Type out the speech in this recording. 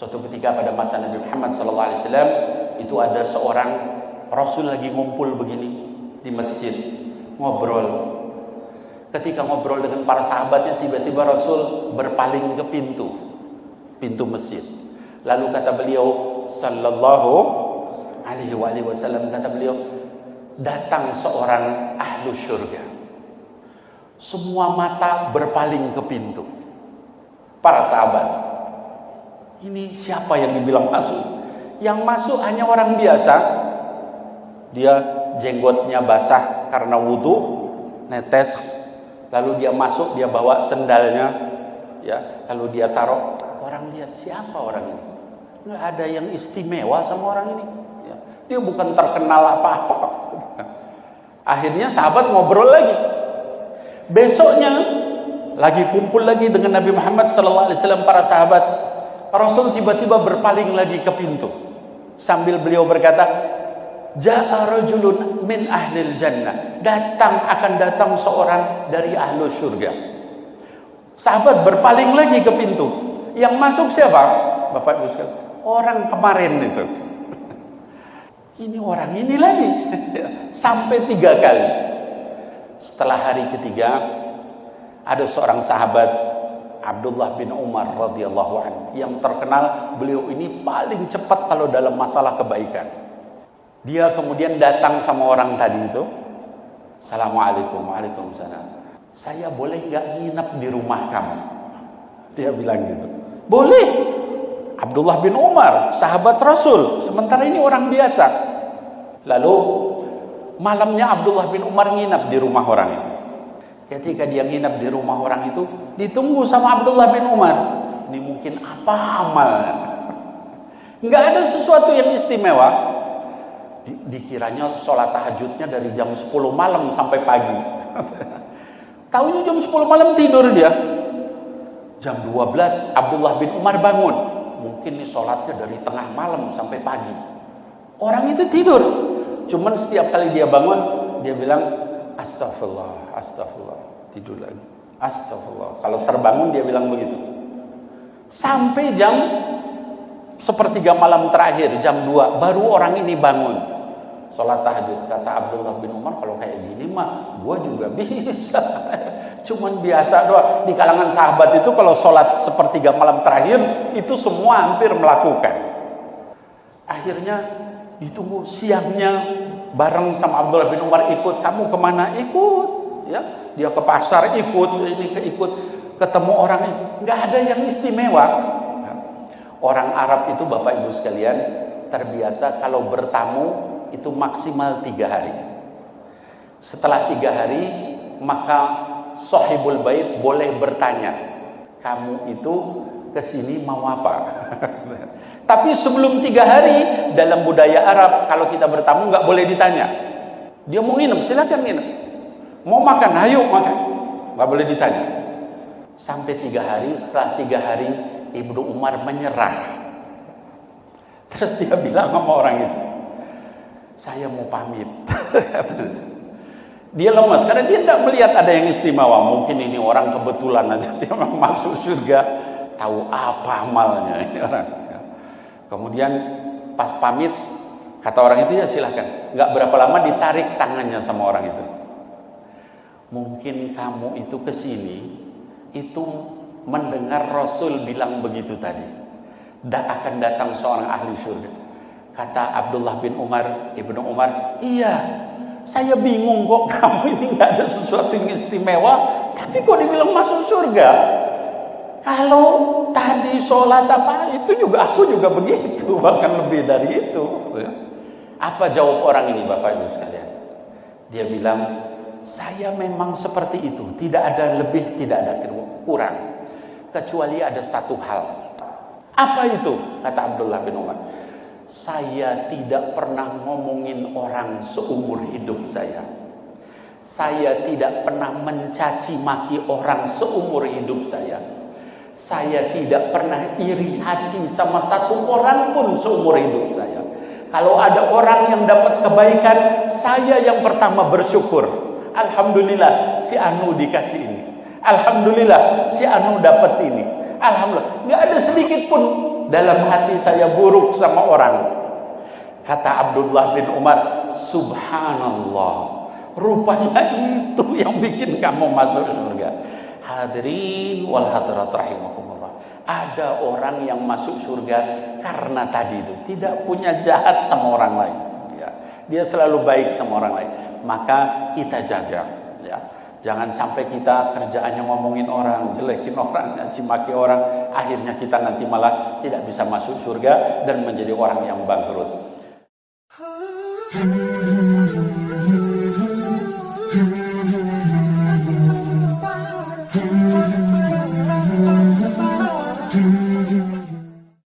Suatu ketika pada masa Nabi Muhammad SAW, itu ada seorang Rasul lagi ngumpul begini di masjid, ngobrol. Ketika ngobrol dengan para sahabatnya, tiba-tiba Rasul berpaling ke pintu masjid. Lalu kata beliau sallallahu alaihi wasallam, kata beliau, datang seorang ahlu syurga. Semua mata berpaling ke pintu. Para sahabat, ini siapa yang dibilang masuk? Yang masuk hanya orang biasa. Dia jenggotnya basah karena wudu, netes. Lalu dia masuk, dia bawa sendalnya, ya. Lalu dia taruh. Orang lihat, siapa orang ini? Nggak ada yang istimewa sama orang ini. Ya. Dia bukan terkenal apa-apa. Akhirnya sahabat ngobrol lagi. Besoknya lagi kumpul lagi dengan Nabi Muhammad SAW, para sahabat. Rasul tiba-tiba berpaling lagi ke pintu sambil beliau berkata, Ja'a rajulun min ahlil jannah. Akan datang seorang dari ahlu surga. Sahabat berpaling lagi ke pintu. Yang masuk siapa? Bapak Ibu sekalian, orang kemarin itu. Ini orang ini lagi. Sampai 3 kali. Setelah hari ketiga, ada seorang sahabat, Abdullah bin Umar radhiyallahu anhu, yang terkenal beliau ini paling cepat kalau dalam masalah kebaikan. Dia kemudian datang sama orang tadi itu. Assalamualaikum. Waalaikumsalam. Saya boleh nggak nginep di rumah kamu? Dia bilang gitu. Boleh. Abdullah bin Umar, sahabat Rasul. Sementara ini orang biasa. Lalu malamnya Abdullah bin Umar nginep di rumah orang itu. Ketika dia nginep di rumah orang itu, ditunggu sama Abdullah bin Umar. Ini mungkin apa amalnya? Nggak ada sesuatu yang istimewa. Dikiranya sholat tahajudnya dari jam 10 malam sampai pagi. Tahunya jam 10 malam tidur dia. Jam 12 Abdullah bin Umar bangun. Mungkin nih sholatnya dari tengah malam sampai pagi. Orang itu tidur. Cuman setiap kali dia bangun, dia bilang astagfirullah, astagfirullah. Tidur lagi. Astagfirullah. Kalau terbangun dia bilang begitu. Sampai jam sepertiga malam terakhir, jam 2, baru orang ini bangun. Sholat tahajud. Kata Abdullah bin Umar, kalau kayak gini mah gua juga bisa. Cuman biasa doang. Di kalangan sahabat itu kalau sholat sepertiga malam terakhir, itu semua hampir melakukan. Akhirnya ditunggu siangnya, bareng sama Abdullah bin Umar ikut. Kamu kemana? Ikut. Ya, dia ke pasar ikut, ini ikut, ketemu orang itu. Nggak ada yang istimewa. Orang Arab itu, Bapak Ibu sekalian, terbiasa kalau bertamu itu maksimal 3 hari. Setelah 3 hari, maka sahibul bait boleh bertanya, kamu itu kesini mau apa? Tapi sebelum 3 hari, dalam budaya Arab, kalau kita bertamu nggak boleh ditanya. Dia mau nginep, silakan nginep. Mau makan, ayo makan. Nggak boleh ditanya. Sampai 3 hari, setelah 3 hari, Ibnu Umar menyerah. Terus dia bilang sama orang itu, saya mau pamit. Dia lemas karena dia tidak melihat ada yang istimewa. Mungkin ini orang kebetulan aja dia masuk surga, tahu apa amalnya ini orang. Kemudian pas pamit, kata orang itu, ya silahkan. Nggak berapa lama ditarik tangannya sama orang itu. Mungkin kamu itu kesini itu mendengar Rasul bilang begitu tadi. Akan datang seorang ahli surga. Kata Abdullah bin Umar, Ibnu Umar, iya, saya bingung kok kamu ini nggak ada sesuatu yang istimewa, tapi kok dibilang masuk surga? Kalau tadi sholat apa itu juga aku juga begitu, bahkan lebih dari itu. Apa jawab orang ini, Bapak Ibu sekalian? Dia bilang, saya memang seperti itu, tidak ada lebih, tidak ada kurang, kecuali ada satu hal. Apa itu? Kata Abdullah bin Umar. Saya tidak pernah ngomongin orang seumur hidup saya. Saya tidak pernah mencaci maki orang seumur hidup saya. Saya tidak pernah iri hati sama satu orang pun seumur hidup saya. Kalau ada orang yang dapat kebaikan, saya yang pertama bersyukur. Alhamdulillah si Anu dikasih ini. Alhamdulillah si Anu dapat ini. Alhamdulillah. Nggak ada sedikit pun dalam hati saya buruk sama orang. Kata Abdullah bin Umar, subhanallah, rupanya itu yang bikin kamu masuk surga. Hadirin wal hadirat rahimakumullah. Ada orang yang masuk surga karena tadi itu tidak punya jahat sama orang lain, ya. Dia selalu baik sama orang lain. Maka kita jaga, ya. Jangan sampai kita kerjaannya ngomongin orang, jelekin orang, caci maki orang, akhirnya kita nanti malah tidak bisa masuk surga dan menjadi orang yang bangkrut.